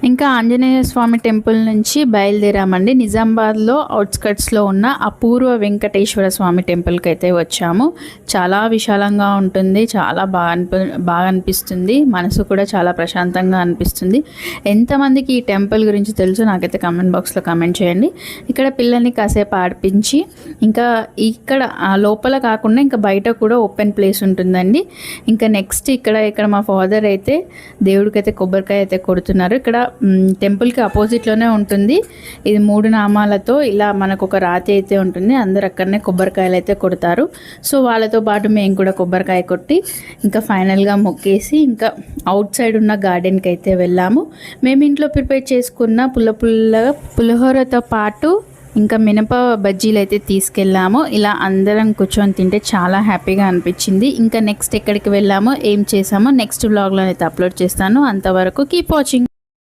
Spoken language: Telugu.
ఇంకా ఆంజనేయ స్వామి టెంపుల్ నుంచి బయలుదేరామండి. నిజామాబాద్లో అవుట్స్కట్స్లో ఉన్న అపూర్వ వెంకటేశ్వర స్వామి టెంపుల్కి అయితే వచ్చాము. చాలా విశాలంగా ఉంటుంది, చాలా బాగా అనిపిస్తుంది, మనసు కూడా చాలా ప్రశాంతంగా అనిపిస్తుంది. ఎంతమందికి ఈ టెంపుల్ గురించి తెలుసు నాకైతే కామెంట్ బాక్స్లో కామెంట్ చేయండి. ఇక్కడ పిల్లల్ని కాసేపు ఆడిపించి ఇంకా ఇక్కడ లోపల కాకుండా ఇంకా బయట కూడా ఓపెన్ ప్లేస్ ఉంటుందండి. ఇంకా నెక్స్ట్ ఇక్కడ మా ఫాదర్ అయితే దేవుడికైతే కొబ్బరికాయ అయితే కొడుతున్నారు. ఇక్కడ టెంపుల్కి అపోజిట్లోనే ఉంటుంది. ఇది 3 నామాలతో ఇలా మనకు ఒక రాతి అయితే ఉంటుంది. అందరు అక్కడనే కొబ్బరికాయలు అయితే కొడతారు. సో వాళ్ళతో పాటు మేము కూడా కొబ్బరికాయ కొట్టి ఇంకా ఫైనల్గా మొక్కేసి ఇంకా అవుట్ సైడ్ ఉన్న గార్డెన్కి అయితే వెళ్ళాము. మేము ఇంట్లో ప్రిపేర్ చేసుకున్న పులిహోరతో పాటు ఇంకా మినప బజ్జీలు అయితే తీసుకెళ్ళాము. ఇలా అందరం కూర్చొని తింటే చాలా హ్యాపీగా అనిపించింది. ఇంకా నెక్స్ట్ ఎక్కడికి వెళ్ళామో ఏం చేసామో నెక్స్ట్ వ్లాగ్లో అయితే అప్లోడ్ చేస్తాను. అంతవరకు కీప్ వాచింగ్.